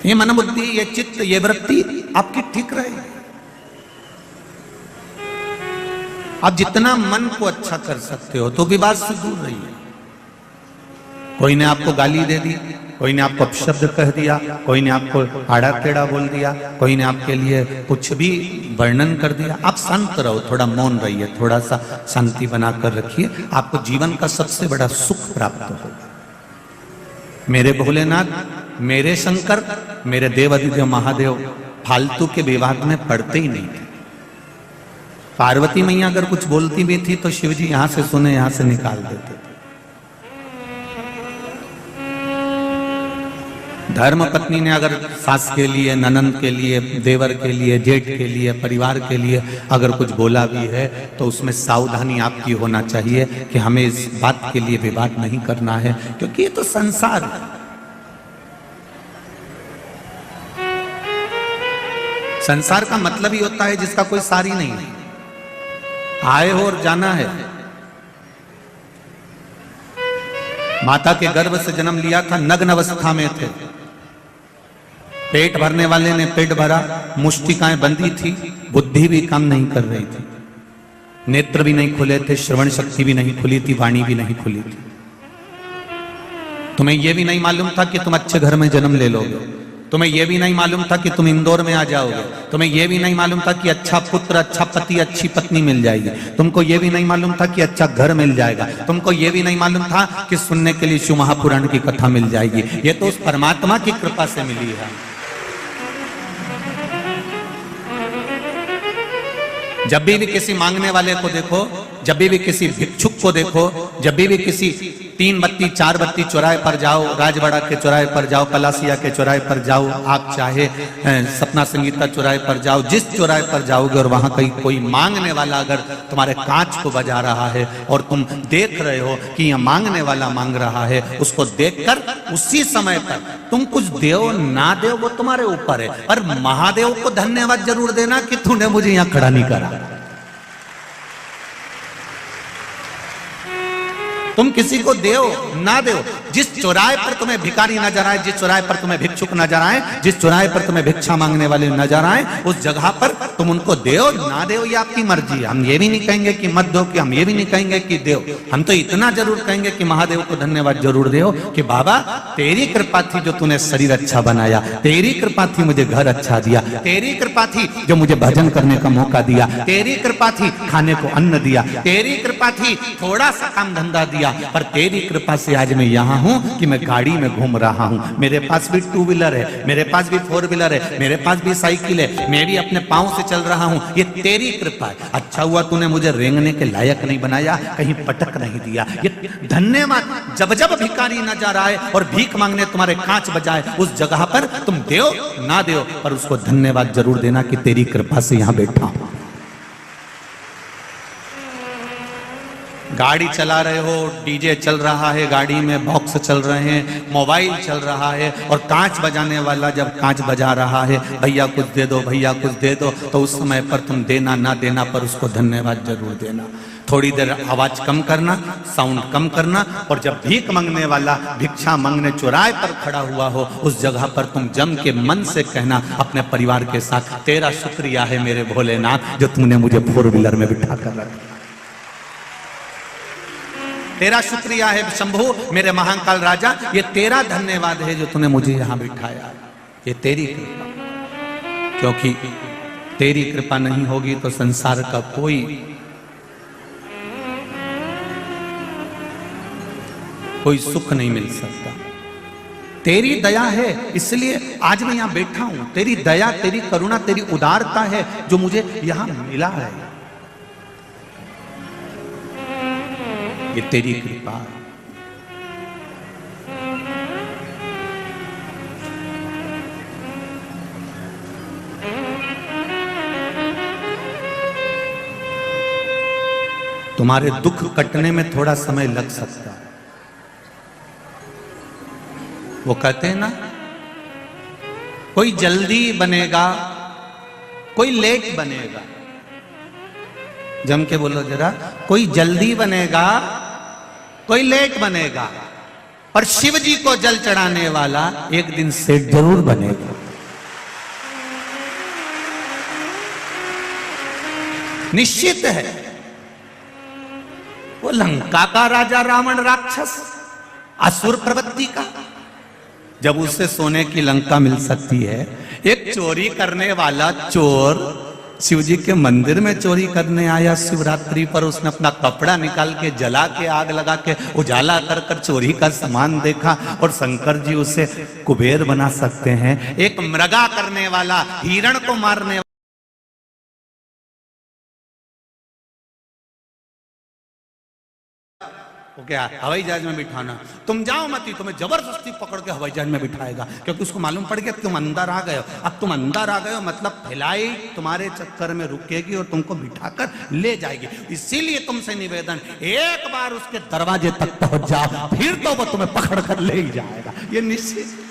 ये मन बुद्धि, ये चित्त, ये वृत्ति आपकी ठीक रहे। आप जितना मन को अच्छा कर सकते हो तो विवाद से दूर रहिए। कोई ने आपको गाली दे दी, कोई ने आपको अपशब्द कह दिया, कोई ने आपको आड़ा टेढ़ा बोल दिया, कोई ने आपके लिए कुछ भी वर्णन कर दिया, आप शांत रहो, थोड़ा मौन रहिए, थोड़ा सा शांति बनाकर रखिए, आपको जीवन का सबसे बड़ा सुख प्राप्त होगा। मेरे भोलेनाथ, मेरे शंकर, मेरे देव अधिदेव महादेव फालतू के विवाद में पड़ते ही नहीं थे। पार्वती मैया अगर कुछ बोलती भी थी तो शिव जी यहां से सुने, यहां से निकाल देते थे। धर्म पत्नी ने अगर सास के लिए, ननंद के लिए, देवर के लिए, जेठ के लिए, परिवार के लिए अगर कुछ बोला भी है तो उसमें सावधानी आपकी होना चाहिए कि हमें इस बात के लिए विवाद नहीं करना है, क्योंकि ये तो संसार है। संसार का मतलब ही होता है जिसका कोई सार ही नहीं है, आए हो और जाना है। माता के गर्भ से जन्म लिया था, नग्न अवस्था में थे, पेट भरने वाले ने पेट भरा, मुष्टिकाएं बंधी थी, बुद्धि भी काम नहीं कर रही थी, नेत्र भी नहीं खुले थे, श्रवण शक्ति भी नहीं खुली थी, वाणी भी नहीं खुली थी। तुम्हें यह भी नहीं मालूम था कि तुम अच्छे घर में जन्म ले लोगे, तुम्हें यह भी नहीं मालूम था कि तुम इंदौर में आ जाओगे, तुम्हें यह भी नहीं मालूम था कि अच्छा पुत्र, अच्छा पति, अच्छी पत्नी मिल जाएगी, तुमको यह भी नहीं मालूम था कि अच्छा घर मिल जाएगा, तुमको यह भी नहीं मालूम था कि सुनने के लिए शिव महापुराण की कथा मिल जाएगी। ये तो उस परमात्मा की कृपा से मिली है। जब भी किसी मांगने वाले को देखो, जब भी किसी भिक्षुक को देखो, जब भी किसी 3 बत्ती 4 बत्ती चौराहे पर जाओ, राजवाड़ा के चौराहे पर जाओ, पलासिया के चौराहे पर जाओ, आप चाहे सपना संगीता चौराहे पर जाओ, जिस चौराहे पर जाओगे और वहां कहीं कोई मांगने वाला अगर तुम्हारे कांच को बजा रहा है और तुम देख रहे हो कि यह मांगने वाला मांग रहा है, उसको देखकर उसी समय पर तुम कुछ देव ना देव वो तुम्हारे ऊपर है, पर महादेव को धन्यवाद जरूर देना कि तूने मुझे यहां खड़ा नहीं करा। तुम किसी को देओ ना देओ, जिस चौराहे पर तुम्हें भिखारी नजर आए, जिस चौराहे पर तुम्हें भिक्षुक नजर आए, जिस चौराहे पर तुम्हें भिक्षा मांगने वाले नजर आए, उस जगह पर तुम उनको देओ ना देओ ये आपकी मर्जी है। हम ये भी नहीं कहेंगे कि मत दो, कि हम ये भी नहीं कहेंगे कि देओ, हम तो इतना जरूर कहेंगे कि महादेव को धन्यवाद जरूर देओ कि बाबा तेरी कृपा थी जो तूने शरीर अच्छा बनाया, तेरी कृपा थी मुझे घर अच्छा दिया, तेरी कृपा थी जो मुझे भजन करने का मौका दिया, तेरी कृपा थी खाने को अन्न दिया, तेरी कृपा थी थोड़ा सा काम धंधा दिया, पर तेरी कृपा से आज मैं यहाँ हूँ कि मैं गाड़ी में घूम रहा हूँ, मेरे पास भी 2 व्हीलर है, मेरे पास भी 4 व्हीलर है, मेरे पास भी साइकिल है, मैं भी अपने पाँव से चल रहा हूँ, ये तेरी कृपा है। अच्छा हुआ तूने मुझे रेंगने के लायक नहीं बनाया, कहीं पटक नहीं दिया, ये धन्यवाद। जब जब भिखारी नजर आए और भीख मांगने तुम्हारे कांच बजाए, उस जगह पर तुम देओ ना देओ पर उसको धन्यवाद जरूर देना कि तेरी कृपा से यहाँ बैठा हूँ। गाड़ी चला रहे हो, डीजे चल रहा है, गाड़ी में बॉक्स चल रहे हैं, मोबाइल चल रहा है और कांच बजाने वाला जब कांच बजा रहा है, भैया कुछ दे दो, भैया कुछ दे दो, तो उस समय पर तुम देना ना देना पर उसको धन्यवाद जरूर देना। थोड़ी देर आवाज कम करना, साउंड कम करना, और जब भीख मांगने वाला भिक्षा मांगने चौराहे पर खड़ा हुआ हो, उस जगह पर तुम जम के मन से कहना अपने परिवार के साथ, तेरा शुक्रिया है मेरे भोलेनाथ जो तुमने मुझे 4 व्हीलर में बिठा कर रखा, तेरा शुक्रिया है शंभू मेरे महाकाल राजा, ये तेरा धन्यवाद है जो तूने मुझे यहां बिठाया, ये तेरी कृपा, क्योंकि तेरी कृपा नहीं होगी तो संसार का कोई सुख नहीं मिल सकता। तेरी दया है इसलिए आज मैं यहां बैठा हूं, तेरी दया, तेरी करुणा, तेरी उदारता है जो मुझे यहां मिला है, ये तेरी कृपा। तुम्हारे दुख कटने में थोड़ा समय लग सकता है। वो कहते हैं ना, कोई जल्दी बनेगा, कोई लेट बनेगा। जम के बोलो जरा, कोई जल्दी बनेगा, कोई लेट बनेगा, और शिव जी को जल चढ़ाने वाला एक दिन सेठ जरूर बनेगा। निश्चित है। वो लंका का राजा रावण राक्षस असुर प्रवृत्ति का, जब उससे सोने की लंका मिल सकती है, एक चोरी करने वाला चोर शिव जी के मंदिर में चोरी करने आया शिवरात्रि पर, उसने अपना कपड़ा निकाल के जला के आग लगा के उजाला कर कर चोरी का सामान देखा और शंकर जी उसे कुबेर बना सकते हैं। एक मृगा करने वाला, हिरण को मारने वो क्या हवाई जहाज में बिठाना, तुम जाओ मत, तुम्हें जबरदस्ती पकड़ के हवाई जहाज में बिठाएगा, क्योंकि उसको मालूम पड़ गया तुम अंदर आ गए हो। अब तुम अंदर आ गए हो मतलब फ्लाइट तुम्हारे चक्कर में रुकेगी और तुमको बिठाकर ले जाएगी। इसीलिए तुमसे निवेदन, एक बार उसके दरवाजे तक पहुंच जाओ, फिर तो वो तुम्हें पकड़ कर ले ही जाएगा। ये निश्चित।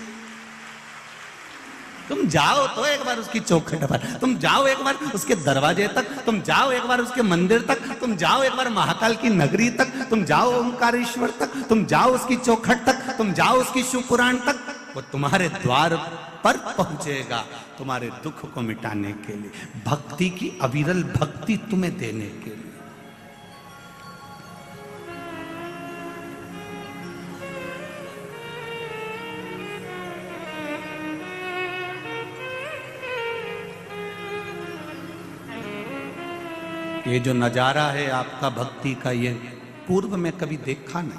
तुम जाओ तो एक बार उसकी चौखट पर, तुम जाओ एक बार उसके दरवाजे तक, तुम जाओ एक बार उसके मंदिर तक, तुम जाओ एक बार महाकाल की नगरी तक, तुम जाओ ओंकारेश्वर तक, तुम जाओ उसकी चौखट तक, तुम जाओ उसकी शिव पुराण तक। वो तुम्हारे द्वार पर पहुंचेगा तुम्हारे दुख को मिटाने के लिए, भक्ति की अविरल भक्ति तुम्हें देने के लिए। ये जो नजारा है आपका भक्ति का, ये पूर्व में कभी देखा नहीं।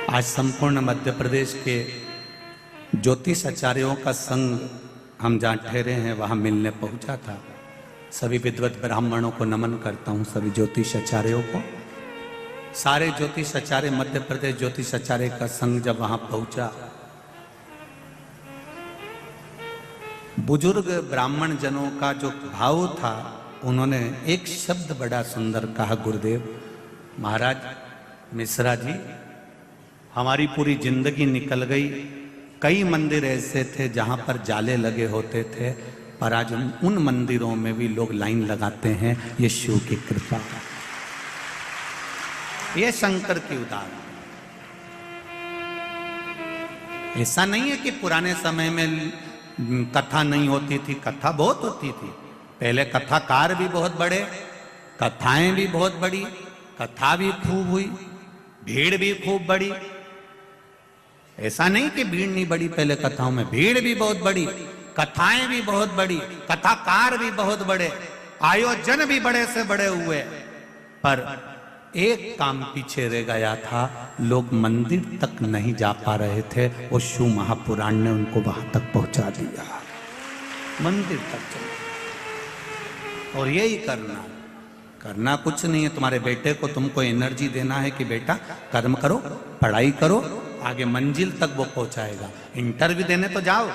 आज संपूर्ण मध्य प्रदेश के ज्योतिष आचार्यों का संघ हम जहाँ ठहरे हैं वहां मिलने पहुंचा था। सभी विद्वत ब्राह्मणों को नमन करता हूं, सभी ज्योतिष आचार्यों को। सारे ज्योतिष आचार्य, मध्य प्रदेश ज्योतिष आचार्य का संघ जब वहां पहुंचा, बुजुर्ग ब्राह्मण जनों का जो भाव था, उन्होंने एक शब्द बड़ा सुंदर कहा, गुरुदेव महाराज मिश्रा जी, हमारी पूरी जिंदगी निकल गई। कई मंदिर ऐसे थे जहां पर जाले लगे होते थे, पर आज उन मंदिरों में भी लोग लाइन लगाते हैं। ये शिव की कृपा है, ये शंकर की उदाहरण। ऐसा नहीं है कि पुराने समय में कथा नहीं होती थी, कथा बहुत होती थी। पहले कथाकार भी बहुत बड़े, कथाएं भी बहुत बड़ी, कथा भी खूब हुई, भीड़ भी खूब बड़ी। ऐसा नहीं कि भीड़ नहीं बड़ी, पहले कथाओं में भीड़ भी बहुत बड़ी, कथाएं भी बहुत बड़ी, कथाकार भी बहुत बड़े, आयोजन भी बड़े से बड़े हुए। पर एक काम पीछे रह गया था, लोग मंदिर तक नहीं जा पा रहे थे। वो शिव महापुराण ने उनको वहां तक पहुंचा दिया, मंदिर तक चलो। और यही करना कुछ नहीं है। तुम्हारे बेटे को तुमको एनर्जी देना है कि बेटा कर्म करो, पढ़ाई करो, आगे मंजिल तक वो पहुंचाएगा। इंटरव्यू देने तो जाओ,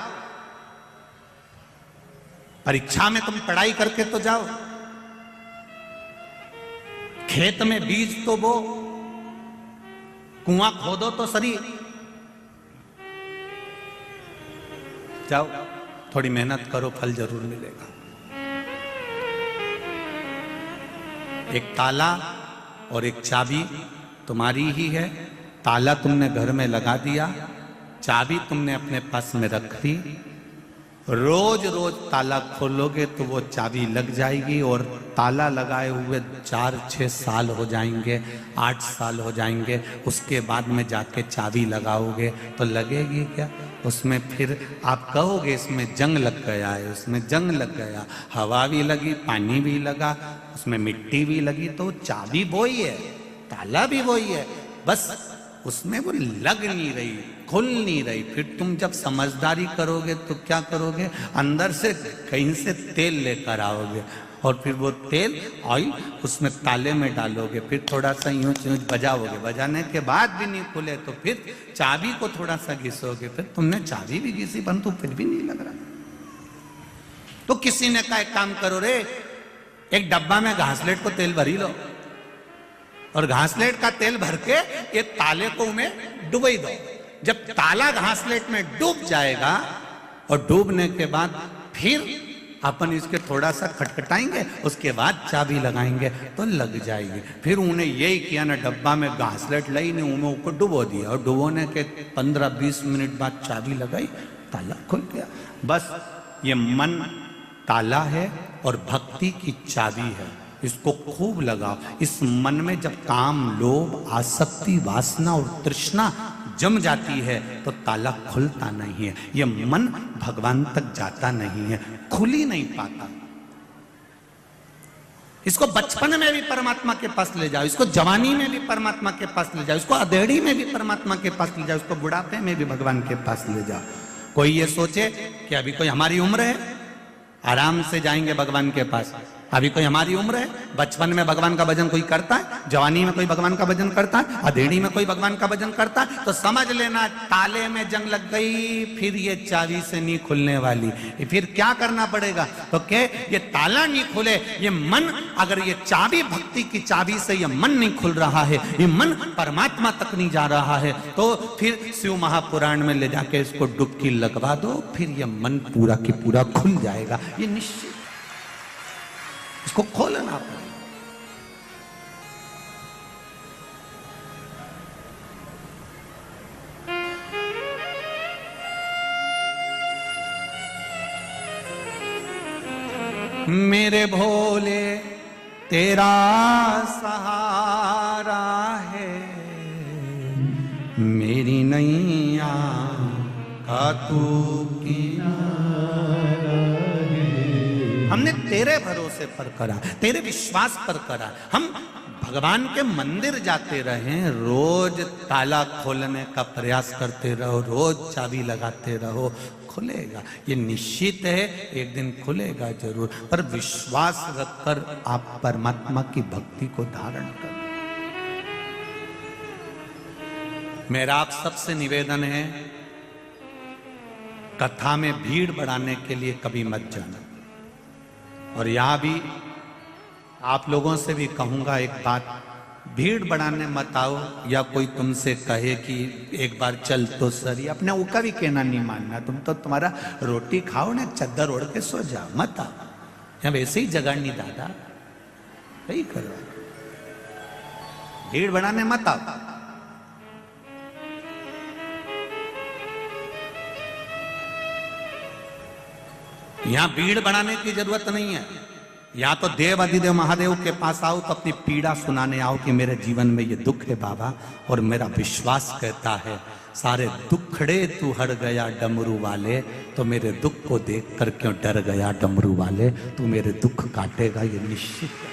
परीक्षा में तुम पढ़ाई करके तो जाओ, खेत में बीज तो बो, कुआं खोदो तो सही, जाओ थोड़ी मेहनत करो, फल जरूर मिलेगा। एक ताला और एक चाबी तुम्हारी ही है। ताला तुमने घर में लगा दिया, चाबी तुमने अपने पास में रख दी। रोज रोज ताला खोलोगे तो वो चाबी लग जाएगी, और ताला लगाए हुए 4-6 साल हो जाएंगे, 8 साल हो जाएंगे। उसके बाद में जाके चाबी लगाओगे तो लगेगी क्या? उसमें फिर आप कहोगे इसमें जंग लग गया है, उसमें जंग लग गया, हवा भी लगी, पानी भी लगा, उसमें मिट्टी भी लगी। तो चाबी वही है, ताला भी वही है, बस उसमें वो लग नहीं रही, खुल नहीं रही। फिर तुम जब समझदारी करोगे तो क्या करोगे, अंदर से कहीं से तेल लेकर आओगे, और फिर वो तेल ऑयल उसमें ताले में डालोगे, फिर थोड़ा सा यूं यूं बजाओगे, बजाने के बाद भी नहीं खुले तो फिर चाबी को थोड़ा सा घिसोगे, फिर तुमने चाबी भी घिसी परंतु फिर भी नहीं लग रहा। तो किसी ने कहा एक काम करो रे, एक डब्बा में घासलेट को तेल भरी लो, और घासलेट का तेल भर के ये ताले को में डुबई दो। जब ताला घासलेट में डूब जाएगा, और डूबने के बाद फिर अपन इसके थोड़ा सा खटखटाएंगे, उसके बाद चाबी लगाएंगे तो लग जाएगी। फिर उन्हें यही किया ना, डब्बा में घासलेट लाई नहीं, उन्हें ऊपर डुबो दिया और डुबोने के 15-20 मिनट बाद चाबी लगाई, ताला खुल गया। बस ये मन ताला है और भक्ति की चाबी है, इसको खूब लगाओ। इस मन में जब काम, लोभ, आसक्ति, वासना और तृष्णा जम जाती है तो ताला खुलता नहीं है, ये मन भगवान तक जाता नहीं है, खुल ही नहीं पाता। इसको बचपन में भी परमात्मा के पास ले जाओ, इसको जवानी में भी परमात्मा के पास ले जाओ, इसको अधेड़ी में भी परमात्मा के पास ले जाओ, इसको बुढ़ापे में भी भगवान के पास ले जाओ। कोई ये सोचे कि अभी कोई हमारी उम्र है, आराम से जाएंगे भगवान के पास। अभी कोई हमारी उम्र है, बचपन में भगवान का भजन कोई करता है, जवानी में कोई भगवान का भजन करता है, अधेड़ी में कोई भगवान का भजन करता है, तो समझ लेना ताले में जंग लग गई, फिर ये चाबी से नहीं खुलने वाली। फिर क्या करना पड़ेगा? तो के ये ताला नहीं खुले, ये मन, अगर ये चाबी भक्ति की चाबी से ये मन नहीं खुल रहा है, ये मन परमात्मा तक नहीं जा रहा है, तो फिर शिव महापुराण में ले जाके इसको डुबकी लगवा दो, फिर ये मन पूरा की पूरा खुल जाएगा, ये निश्चित। इसको खोलना पड़ेगा। मेरे भोले तेरा सहारा है, मेरी नैया का तू किनारा है। हमने तेरे भरोसे पर करा, तेरे विश्वास पर करा। हम भगवान के मंदिर जाते रहे, रोज ताला खोलने का प्रयास करते रहो, रोज चाबी लगाते रहो, खुलेगा, ये निश्चित है, एक दिन खुलेगा जरूर। पर विश्वास रखकर आप परमात्मा की भक्ति को धारण कर। मेरा आप सबसे निवेदन है, कथा में भीड़ बढ़ाने के लिए कभी मत जाना। और यहां भी आप लोगों से भी कहूंगा एक बात, भीड़ बढ़ाने मत आओ, या कोई तुमसे कहे कि एक बार चल तो सही, अपने ऊका भी कहना नहीं मानना। तुम तो तुम्हारा रोटी खाओ ना, चद्दर ओढ़ के सो जाओ, मत आओ। या वैसे ही जगह नहीं दादा, वही करो, भीड़ बढ़ाने मत आओ। यहां भीड़ बढ़ाने की जरूरत नहीं है, या तो देव अधिदेव महादेव के पास आओ तो अपनी पीड़ा सुनाने आओ कि मेरे जीवन में ये दुख है बाबा, और मेरा विश्वास कहता है सारे दुखड़े तू हर गया डमरू वाले, तो मेरे दुख को देख कर क्यों डर गया डमरू वाले, तू मेरे दुख काटेगा ये निश्चित है।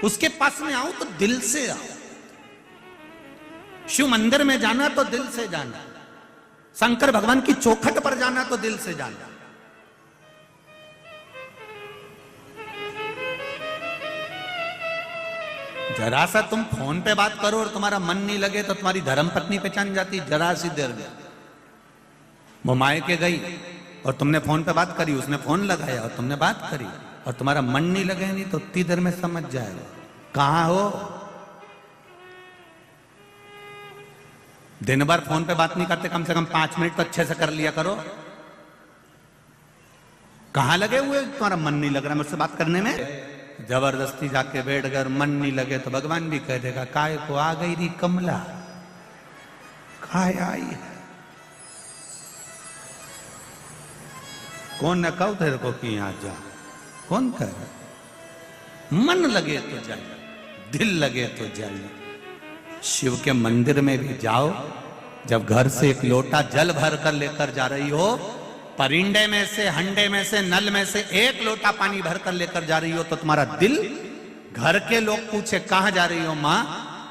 उसके पास में आओ तो दिल से आओ। शिव मंदिर में जाना तो दिल से जाना, शंकर भगवान की चौखट पर जाना तो दिल से जाना। जरा सा तुम फोन पे बात करो और तुम्हारा मन नहीं लगे तो तुम्हारी धर्मपत्नी पहचान जाती, जरा सी देर में। वो मायके गई और तुमने फोन पे बात करी, उसने फोन लगाया और तुमने बात करी, और तुम्हारा मन नहीं लगे नहीं तो उतनी देर में समझ जाएगा कहां हो। दिन भर फोन पे बात नहीं करते, कम से कम 5 मिनट तो अच्छे से कर लिया करो। कहां लगे हुए, तुम्हारा मन नहीं लग रहा मुझसे बात करने में, जबरदस्ती जाके बैठ गए, मन नहीं लगे तो भगवान भी कह देगा काय को आ गई री कमला, काय आई है। कौन न कहो तेरे को कि यहां जा, कौन कह, मन लगे तो जाइए, दिल लगे तो जाइए। शिव के मंदिर में भी जाओ, जब घर से एक लोटा जल भर कर लेकर जा रही हो, परिंडे में से, हंडे में से, नल में से एक लोटा पानी भर कर लेकर जा रही हो, तो तुम्हारा दिल, घर के लोग पूछे कहां जा रही हो मां,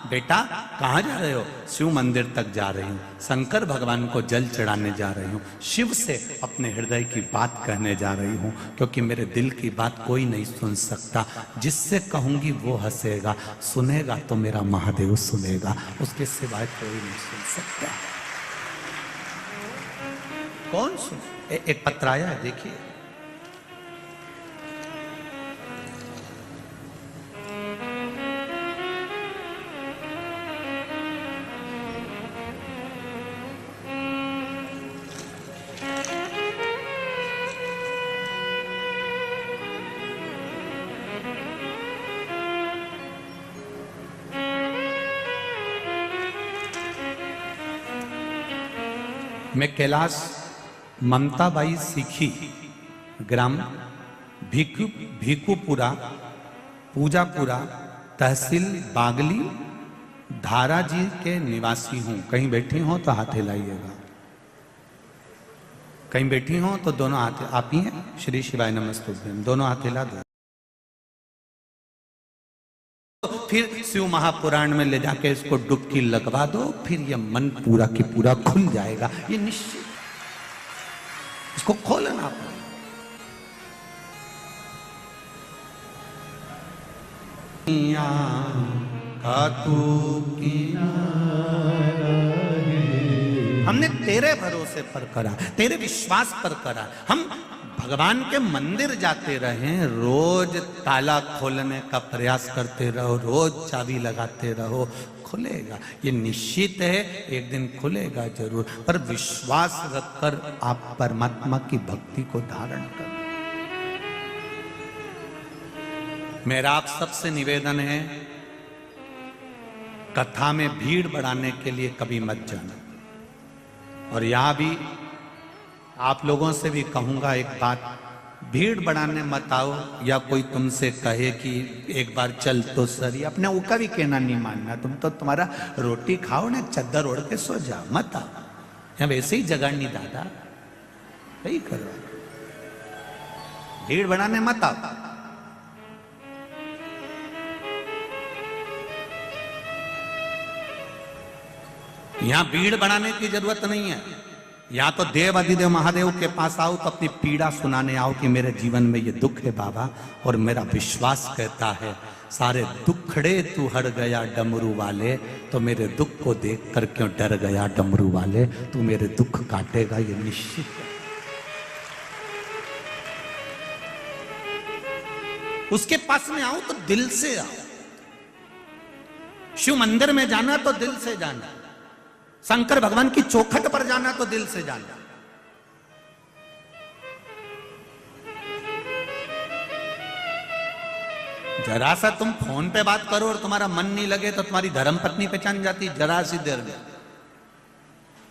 बेटा कहां जा रहे हो, शिव मंदिर तक जा रही हूं, शंकर भगवान को जल चढ़ाने जा रही हूं, शिव से अपने हृदय की बात कहने जा रही हूं, क्योंकि मेरे दिल की बात कोई नहीं सुन सकता। जिससे कहूंगी वो हंसेगा, सुनेगा तो मेरा महादेव सुनेगा, उसके सिवाय कोई नहीं सुन सकता। कौन सुन? एक पत्र आया है, देखिए। मैं कैलाश ममताबाई सीखी, ग्राम भीकुपुरा, पूजापुरा, तहसील बागली, धारा जी के निवासी हूं। कहीं बैठी हो तो हाथ हिलाइएगा, कहीं बैठी हो तो दोनों हाथ आप ही हैं। श्री शिवाय नमस्तुभ्यम, दोनों हाथ हिला दो। फिर शिव महापुराण में ले जाके इसको डुबकी लगवा दो, फिर ये मन पूरा की पूरा खुल जाएगा, ये निश्चित। इसको खोलना पड़ेगा। हमने तेरे भरोसे पर करा, तेरे विश्वास पर करा। हम भगवान के मंदिर जाते रहे, रोज ताला खोलने का प्रयास करते रहो, रोज चाबी लगाते रहो, खुलेगा। ये निश्चित है, एक दिन खुलेगा जरूर। पर विश्वास रखकर आप परमात्मा की भक्ति को धारण कर। मेरा आप सबसे निवेदन है, कथा में भीड़ बढ़ाने के लिए कभी मत जाना। और यहां भी आप लोगों से भी कहूंगा एक बात, भीड़ बढ़ाने मत आओ। या कोई तुमसे कहे कि एक बार चल तो सही, अपने ऊका भी कहना नहीं मानना। तुम तो तुम्हारा रोटी खाओ ना, चद्दर ओढ़ के सो जाओ, मत आओ। या वैसे ही जगह नहीं दादा, वही करो, भीड़ बढ़ाने मत आओ। यहां भीड़ बढ़ाने की जरूरत नहीं है। या तो देव अधिदेव महादेव के पास आओ तो अपनी पीड़ा सुनाने आओ कि मेरे जीवन में ये दुख है बाबा, और मेरा विश्वास कहता है सारे दुखड़े तू हर गया डमरू वाले, तो मेरे दुख को देख कर क्यों डर गया डमरू वाले, तू मेरे दुख काटेगा, ये निश्चित है। उसके पास में आओ तो दिल से आओ। शिव मंदिर में जाना तो दिल से जाना, शंकर भगवान की चौखट पर जाना तो दिल से जाना। जरा सा तुम फोन पे बात करो और तुम्हारा मन नहीं लगे तो तुम्हारी धर्मपत्नी पहचान जाती जरा सी देर में।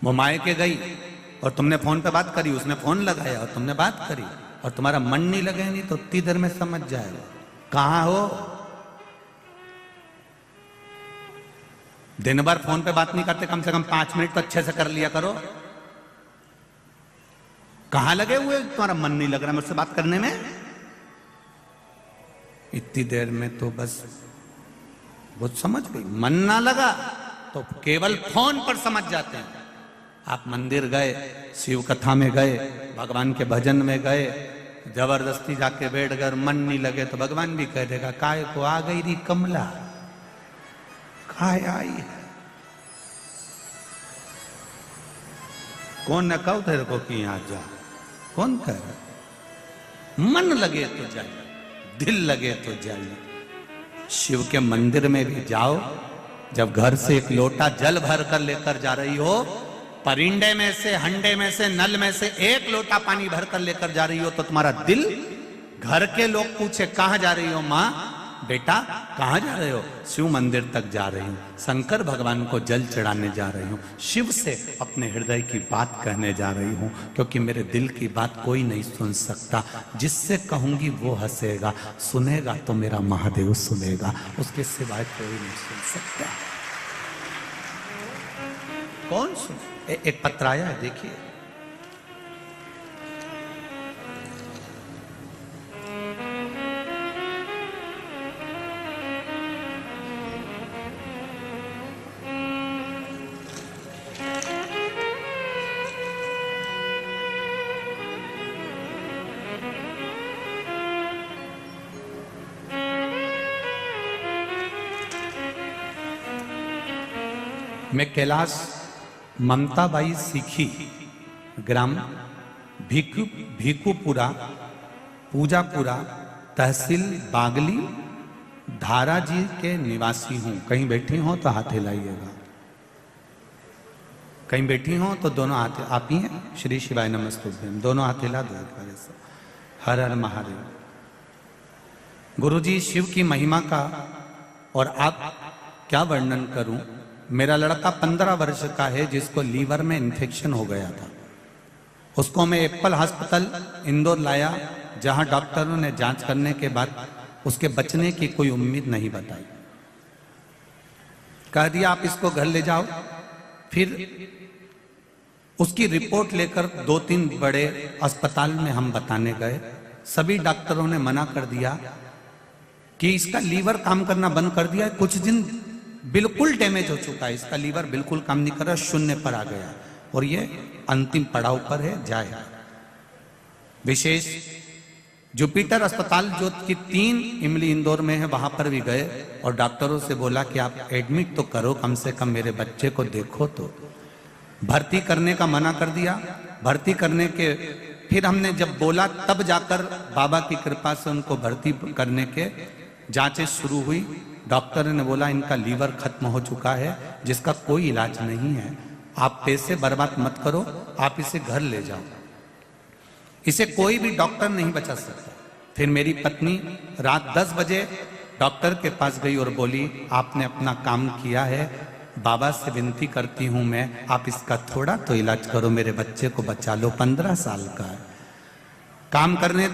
वो मायके गई और तुमने फोन पे बात करी, उसने फोन लगाया और तुमने बात करी, और तुम्हारा मन नहीं लगे नहीं तो उतनी देर में समझ जाएगा कहां हो। दिन भर फोन पे बात नहीं करते, कम से कम 5 मिनट तो अच्छे से कर लिया करो। कहां लगे हुए, तुम्हारा मन नहीं लग रहा मुझसे बात करने में। इतनी देर में तो बस वो समझ गई, मन ना लगा तो केवल फोन पर समझ जाते हैं। आप मंदिर गए, शिव कथा में गए, भगवान के भजन में गए, जबरदस्ती जाके बैठ गए, मन नहीं लगे तो भगवान भी कह देगा काय को आ गई री कमला, काय आई है। कौन न कहो तेरे को कि यहां जा, कौन कह रहा। मन लगे तो जाइए, दिल लगे तो जाइए। शिव के मंदिर में भी जाओ, जब घर से एक लोटा जल भर कर लेकर जा रही हो, परिंडे में से, हंडे में से, नल में से एक लोटा पानी भर कर लेकर जा रही हो, तो तुम्हारा दिल, घर के लोग पूछे कहां जा रही हो मां, बेटा कहां जा रहे हो, शिव मंदिर तक जा रही हूं, शंकर भगवान को जल चढ़ाने जा रही हूं, शिव से अपने हृदय की बात कहने जा रही हूं, क्योंकि मेरे दिल की बात कोई नहीं सुन सकता। जिससे कहूंगी वो हंसेगा, सुनेगा तो मेरा महादेव सुनेगा, उसके सिवाय कोई नहीं सुन सकता। कौन सुन। एक पत्र आया है, देखिए। मैं कैलाश ममताबाई सीखी, ग्राम भीकुपुरा, पूजापुरा, तहसील बागली, धारा जी के निवासी हूं। कहीं बैठी हो तो हाथ हिलाइएगा, कहीं बैठी हो तो दोनों हाथ आप ही हैं। श्री शिवाय नमस्तुभ्यम, दोनों हाथ हिला दो एक बार से। हर हर महादेव। गुरुजी शिव की महिमा का और आप क्या वर्णन करूं, मेरा लड़का 15 वर्ष का है जिसको लीवर में इन्फेक्शन हो गया था। उसको मैं एप्पल हॉस्पिटल इंदौर लाया, जहां डॉक्टरों ने जांच करने के बाद उसके बचने की कोई उम्मीद नहीं बताई। कह दिया आप इसको घर ले जाओ। फिर उसकी रिपोर्ट लेकर 2-3 बड़े अस्पताल में हम बताने गए। सभी डॉक्टरों ने मना कर दिया कि इसका लीवर काम करना बंद कर दिया है, कुछ दिन बिल्कुल डैमेज हो चुका है, इसका लीवर बिल्कुल काम नहीं कर रहा, शून्य पर आ गया और ये अंतिम पड़ाव पर है, जाए। विशेष जुपिटर अस्पताल जो कि 3 इमली इंदौर में है, वहां पर भी गए और डॉक्टरों से बोला कि आप एडमिट तो करो, कम से कम मेरे बच्चे को देखो। तो भर्ती करने का मना कर दिया। भर्ती करने के फिर हमने जब बोला तब जाकर बाबा की कृपा से उनको भर्ती करने के जांचें शुरू हुई। डॉक्टर ने बोला इनका लीवर खत्म हो चुका है, जिसका कोई इलाज नहीं है, आप पैसे बर्बाद मत करो, आप इसे घर ले जाओ, इसे कोई भी डॉक्टर नहीं बचा सकता। फिर मेरी पत्नी रात 10 बजे डॉक्टर के पास गई और बोली आपने अपना काम किया है, बाबा से विनती करती हूं मैं, आप इसका थोड़ा तो इलाज करो, मेरे बच्चे को बचा लो, 15 साल का है। काम करने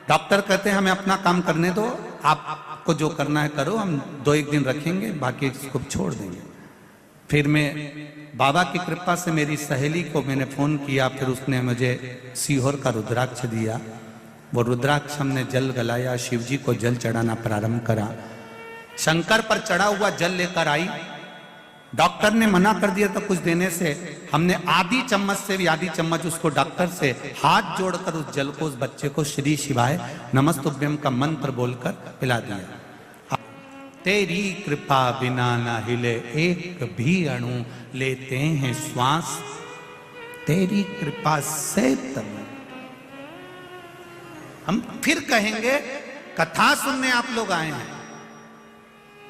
डॉक्टर कहते हैं हमें अपना काम करने दो, आपको जो करना है करो, हम 2-1 दिन रखेंगे, बाकी इसको छोड़ देंगे। फिर मैं बाबा की कृपा से मेरी सहेली को मैंने फोन किया, फिर उसने मुझे सीहोर का रुद्राक्ष दिया। वो रुद्राक्ष हमने जल गलाया, शिव जी को जल चढ़ाना प्रारंभ करा। शंकर पर चढ़ा हुआ जल लेकर आई। डॉक्टर ने मना कर दिया था कुछ देने से, हमने आधी चम्मच से भी आधी चम्मच उसको डॉक्टर से हाथ जोड़कर उस जल को उस बच्चे को श्री शिवाय नमस्तुभ्यम का मंत्र बोलकर पिला दिया। तेरी कृपा बिना न हिले एक भी अणु, लेते हैं श्वास तेरी कृपा से तनु। हम फिर कहेंगे कथा सुनने आप लोग आए हैं,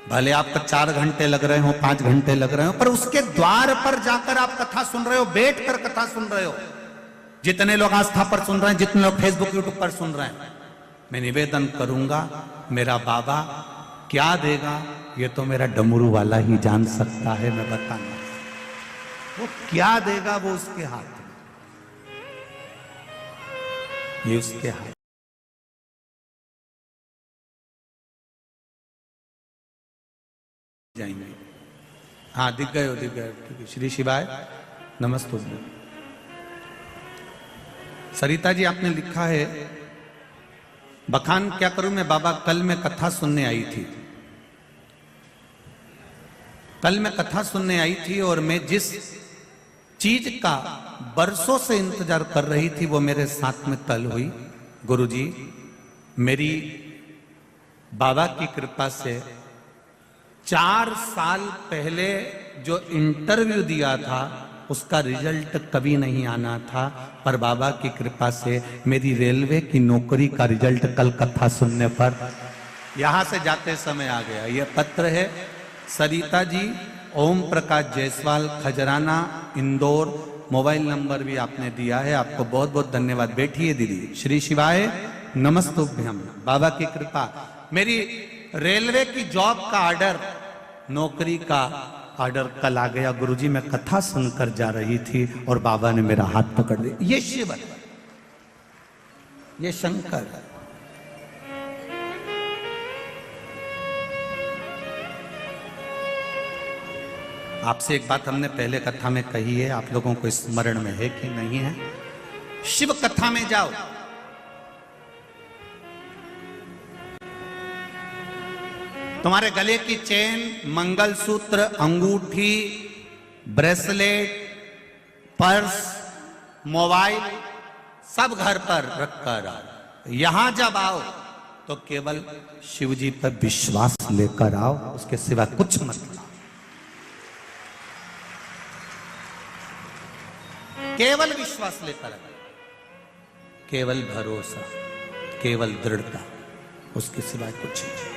भले आपका 4 घंटे लग रहे हो, 5 घंटे लग रहे हो, पर उसके द्वार पर जाकर आप कथा सुन रहे हो, बैठकर कथा सुन रहे हो। जितने लोग आस्था पर सुन रहे हैं, जितने लोग फेसबुक यूट्यूब पर सुन रहे हैं, मैं निवेदन करूंगा मेरा बाबा क्या देगा ये तो मेरा डमरू वाला ही जान सकता है। मैं बताना वो क्या देगा, वो उसके हाथ में, ये उसके हाथ जाएंगे। हाँ दिख गए हो, दिख गए। श्री शिवाय नमस्तुभ्यम। सरिता जी आपने लिखा है बखान क्या करूं मैं बाबा, कल मैं कथा सुनने आई थी, कल मैं कथा सुनने आई थी और मैं जिस चीज का बरसों से इंतजार कर रही थी वो मेरे साथ में कल हुई। गुरुजी मेरी बाबा की कृपा से 4 साल पहले जो इंटरव्यू दिया था उसका रिजल्ट कभी नहीं आना था, पर बाबा की कृपा से मेरी रेलवे की नौकरी का रिजल्ट कल कथा सुनने पर यहां से जाते समय आ गया। यह पत्र है सरिता जी, ओम प्रकाश जायसवाल, खजराना, इंदौर। मोबाइल नंबर भी आपने दिया है, आपको बहुत बहुत धन्यवाद। बैठिए दीदी। श्री शिवाय नमस्तुभ्यम। बाबा की कृपा, मेरी रेलवे की जॉब का ऑर्डर, नौकरी का ऑर्डर कल आ गया। गुरुजी मैं कथा सुनकर जा रही थी और बाबा ने मेरा हाथ पकड़ दिया। ये शिव है, ये शंकर है। आपसे एक बात हमने पहले कथा में कही है, आप लोगों को स्मरण में है कि नहीं है? शिव कथा में जाओ, तुम्हारे गले की चेन, मंगलसूत्र, अंगूठी, ब्रेसलेट, पर्स, मोबाइल सब घर पर रखकर आओ। यहां जब आओ तो केवल शिव जी पर विश्वास लेकर आओ, उसके सिवा कुछ मत लाओ। केवल विश्वास लेकर आओ, केवल भरोसा, केवल दृढ़ता, उसके सिवा कुछ नहीं।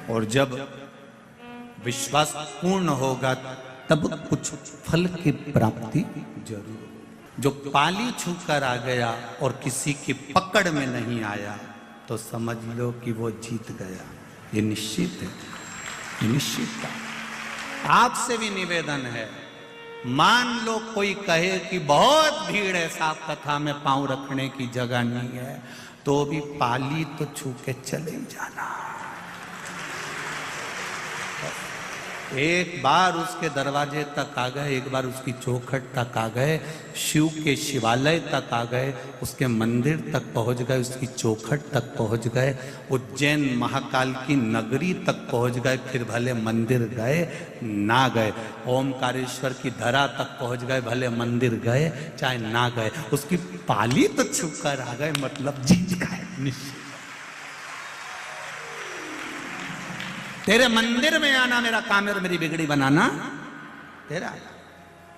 और जब विश्वास पूर्ण होगा तब कुछ फल की प्राप्ति जरूर। जो पाली छूकर आ गया और किसी की पकड़ में नहीं आया तो समझ लो कि वो जीत गया। ये निश्चित है, ये निश्चित है। आपसे भी निवेदन है, मान लो कोई कहे कि बहुत भीड़ है, साफ कथा में पांव रखने की जगह नहीं है, तो भी पाली तो छू के चले जाना। एक बार उसके दरवाजे तक आ गए, एक बार उसकी चौखट तक आ गए, शिव के शिवालय तक आ गए, उसके मंदिर तक पहुंच गए, उसकी चौखट तक पहुंच गए, उज्जैन महाकाल की नगरी तक पहुंच गए, फिर भले मंदिर गए ना गए, ओमकारेश्वर की धरा तक पहुंच गए, भले मंदिर गए चाहे ना गए, उसकी पाली तो छू कर आ गए, मतलब जीत गए निश्चित। तेरे मंदिर में आना मेरा काम है और मेरी बिगड़ी बनाना तेरा।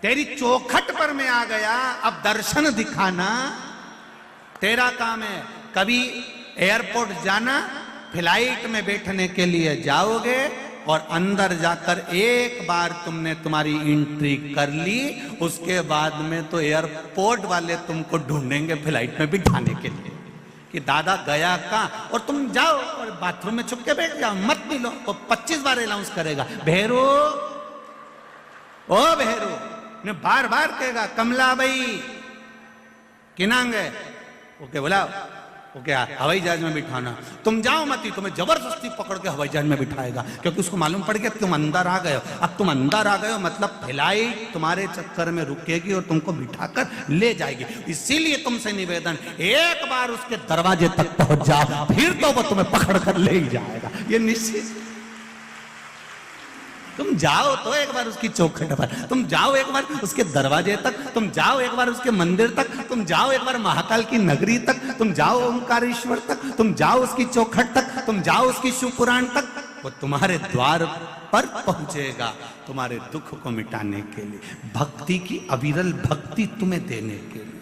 तेरी चौखट पर मैं आ गया, अब दर्शन दिखाना तेरा काम है। कभी एयरपोर्ट जाना, फ्लाइट में बैठने के लिए जाओगे और अंदर जाकर एक बार तुमने तुम्हारी एंट्री कर ली, उसके बाद में तो एयरपोर्ट वाले तुमको ढूंढेंगे फ्लाइट में बिठाने के लिए कि दादा गया कहाँ, और तुम जाओ और बाथरूम में छुप के बैठ जाओ, मत मिलो, वो 25 बार अनाउंस करेगा, भेरू ओ भेरू, ने बार बार कहेगा कमला भाई किनांग है, ओके बुलाओ, ओके हवाई जहाज में बिठाना, तुम जाओ मत ही, तुम्हें जबरदस्ती पकड़ के हवाई जहाज में बिठाएगा, क्योंकि उसको मालूम पड़ गया तुम अंदर आ गए हो। अब तुम अंदर आ गए हो मतलब फ्लाइट तुम्हारे चक्कर में रुकेगी और तुमको बिठाकर ले जाएगी। इसीलिए तुमसे निवेदन, एक बार उसके दरवाजे तक पहुंच जाओ, फिर तो वो तुम्हें पकड़ कर ले ही जाएगा, ये निश्चित। तुम जाओ तो एक बार उसकी चौखट पर, तुम जाओ एक बार उसके दरवाजे तक, तुम जाओ एक बार उसके मंदिर तक, तुम जाओ एक बार महाकाल की नगरी तक, तुम जाओ ओंकारेश्वर तक, तुम जाओ उसकी चौखट तक, तुम जाओ उसकी शिव पुराण तक, वो तुम्हारे द्वार पर पहुंचेगा तुम्हारे दुख को मिटाने के लिए, भक्ति की अविरल भक्ति तुम्हें देने के लिए।